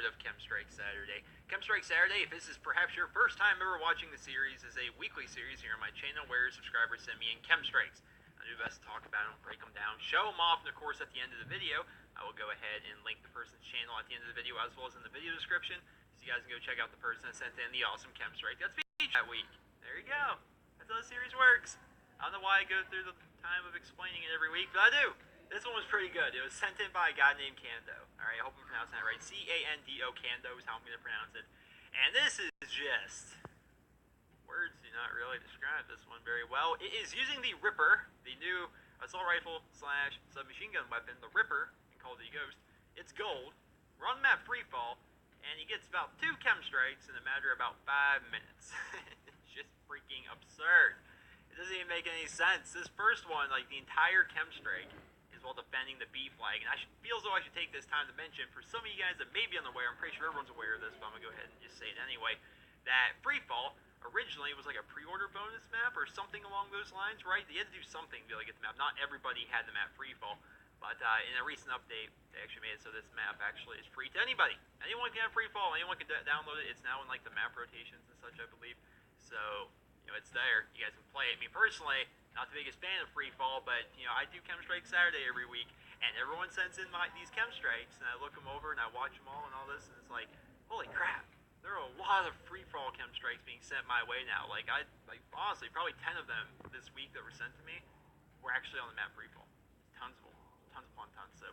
of Chemstrike Saturday. Chemstrike Saturday, if this is perhaps your first time ever watching the series, is a weekly series here on my channel where subscribers send me in Chemstrikes. I do best to talk about them, break them down, show them off, and of course at the end of the video, I will go ahead and link the person's channel at the end of the video as well as in the video description, so you guys can go check out the person that sent in the awesome Chemstrike that's featured that week. There you go. That's how the series works. I don't know why I go through the time of explaining it every week, but I do. This one was pretty good. It was sent in by a guy named Kando. Alright, I hope I'm pronouncing that right. C-A-N-D-O, Kando is how I'm going to pronounce it. And this is just... words do not really describe this one very well. It is using the Ripper, the new assault rifle slash submachine gun weapon, the Ripper, in Call of Duty Ghost. It's gold. We're on the map Freefall, and he gets about 2 Chemstrikes in a matter of about 5 minutes. It's just freaking absurd. It doesn't even make any sense. This first one, like the entire Chemstrike, is while defending the B flag, and I feel as though I should take this time to mention, for some of you guys that may be unaware, I'm pretty sure everyone's aware of this, but I'm going to go ahead and just say it anyway, that Freefall originally was like a pre-order bonus map or something along those lines, right? They had to do something to be able to get the map. Not everybody had the map Freefall, but in a recent update, they actually made it so this map actually is free to anybody. Anyone can have Freefall, anyone can download it. It's now in like the map rotations and such, I believe. So, you know, it's there. You guys can play it. Me personally, not the biggest fan of Freefall, but, you know, I do Chemstrike Saturday every week, and everyone sends in these Chemstrikes, and I look them over, and I watch them all and all this, and it's like, holy crap, there are a lot of Freefall Chemstrikes being sent my way now. Like, honestly, probably 10 of them this week that were sent to me were actually on the map Freefall. Tons of them. Tons upon tons. So,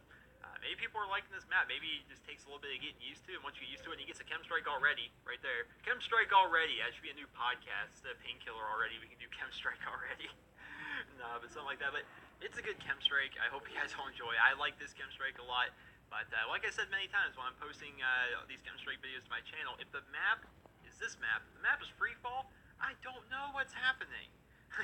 maybe people are liking this map. Maybe it just takes a little bit of getting used to, and once you get used to it, and he gets a Chemstrike already, right there. Chemstrike already. That should be a new podcast. Instead of Painkiller already, we can do Chemstrike already. No, but something like that. But it's a good Chemstrike. I hope you guys all enjoy it. I like this Chemstrike a lot. But like I said many times when I'm posting these Chemstrike videos to my channel, if the map is this map, the map is Freefall, I don't know what's happening.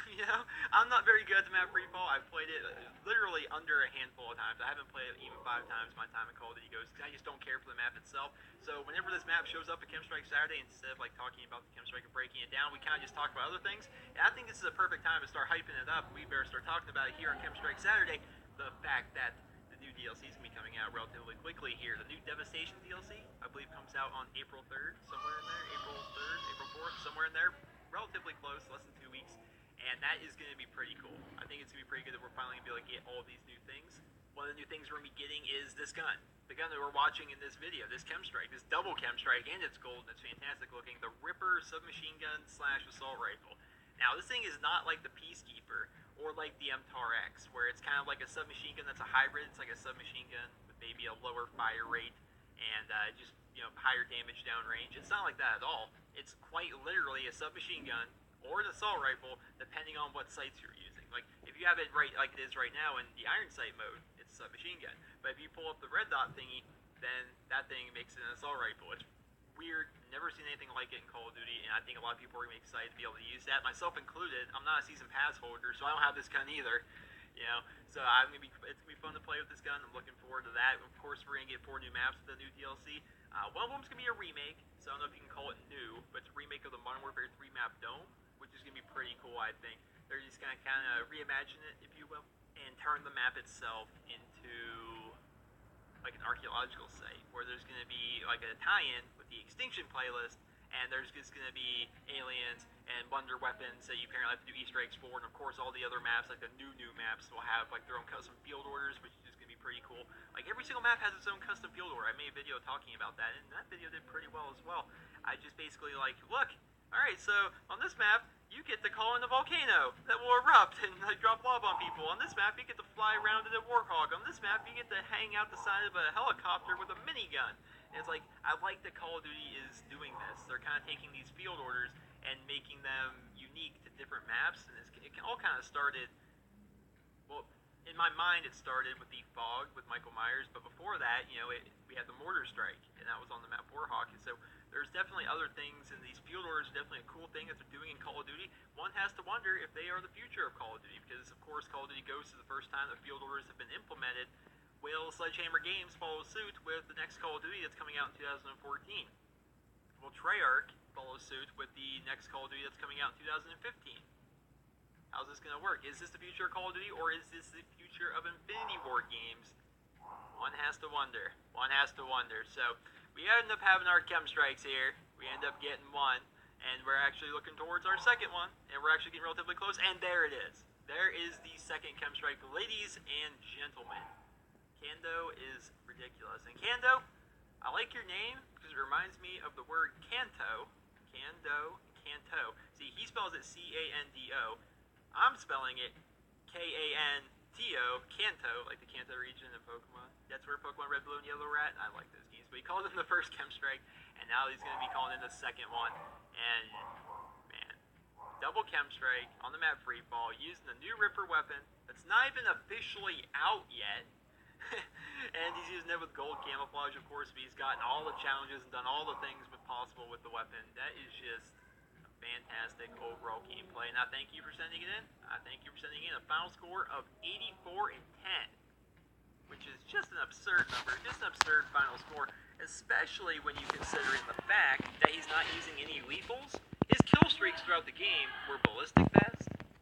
You know, I'm not very good at the map Freefall. I've played it literally under a handful of times. I haven't played it even 5 times my time in Call of Duty Ghost because I just don't care for the map itself. So whenever this map shows up at Chemstrike Saturday, instead of like talking about the Chemstrike and breaking it down, we kind of just talk about other things. And I think this is a perfect time to start hyping it up. We better start talking about it here on Chemstrike Saturday. The fact that the new DLC is going to be coming out relatively quickly here. The new Devastation DLC, I believe, comes out on April 3rd, somewhere in there. April 3rd, April 4th, somewhere in there. Relatively close, less than 2 weeks. And that is going to be pretty cool. I think it's going to be pretty good that we're finally going to be able to get all these new things. One of the new things we're going to be getting is this gun. The gun that we're watching in this video, this Chemstrike, this double Chemstrike, and it's gold, and it's fantastic looking. The Ripper submachine gun slash assault rifle. Now, this thing is not like the Peacekeeper or like the MTAR-X, where it's kind of like a submachine gun that's a hybrid. It's like a submachine gun with maybe a lower fire rate and just, you know, higher damage downrange. It's not like that at all. It's quite literally a submachine gun or an assault rifle, depending on what sights you're using. Like, if you have it right like it is right now in the iron sight mode, it's a submachine gun. But if you pull up the red dot thingy, then that thing makes it an assault rifle. It's weird, never seen anything like it in Call of Duty, and I think a lot of people are going to be excited to be able to use that, myself included. I'm not a season pass holder, so I don't have this gun either. You know, so it's gonna be fun to play with this gun. I'm looking forward to that. Of course, we're gonna get 4 new maps with the new DLC. One of them's gonna be a remake, so I don't know if you can call it new, but it's a remake of the Modern Warfare 3 map Dome, which is gonna be pretty cool, I think. They're just gonna kind of reimagine it, if you will, and turn the map itself into like an archaeological site, where there's gonna be like a tie-in with the Extinction playlist, and there's just going to be aliens and wonder weapons that you apparently have to do Easter eggs for, and of course all the other maps, like the new maps, will have like their own custom field orders, which is going to be pretty cool. Like every single map has its own custom field order. I made a video talking about that, and that video did pretty well as well. I just basically like, look, alright, so on this map, you get to call in a volcano that will erupt and like, drop lava on people. On this map, you get to fly around in a warthog. On this map, you get to hang out the side of a helicopter with a minigun. And it's like, I like that Call of Duty is doing this. They're kind of taking these field orders and making them unique to different maps. And it all kind of started, well, in my mind it started with the Fog with Michael Myers. But before that, you know, we had the Mortar Strike, and that was on the map Warhawk. And so there's definitely other things, and these field orders are definitely a cool thing that they're doing in Call of Duty. One has to wonder if they are the future of Call of Duty, because of course Call of Duty Ghosts is the first time that field orders have been implemented. Will Sledgehammer Games follow suit with the next Call of Duty that's coming out in 2014? Will Treyarch follow suit with the next Call of Duty that's coming out in 2015? How's this going to work? Is this the future of Call of Duty, or is this the future of Infinity Ward games? One has to wonder. One has to wonder. So, we end up having our chem strikes here. We end up getting one, and we're actually looking towards our second one, and we're actually getting relatively close, and there it is. There is the second chem strike, ladies and gentlemen. Kando is ridiculous. And Kando, I like your name because it reminds me of the word canto. Kando, canto. See, he spells it C-A-N-D-O. I'm spelling it K-A-N-T-O, Kanto, like the Kanto region in Pokemon. That's where Pokemon Red, Blue, and Yellow were at, and I like those games. But he called in the first Chem Strike, and now he's going to be calling in the second one. And, man, double Chem Strike on the map Free Fall, using the new Ripper weapon that's not even officially out yet. And he's using it with gold camouflage, of course, but he's gotten all the challenges and done all the things possible with the weapon. That is just fantastic overall gameplay. Now, thank you for sending it in. Thank you for sending in a final score of 84 and 10, which is just an absurd number, just an absurd final score, especially when you consider in the fact that he's not using any lethals. His kill streaks throughout the game were ballistic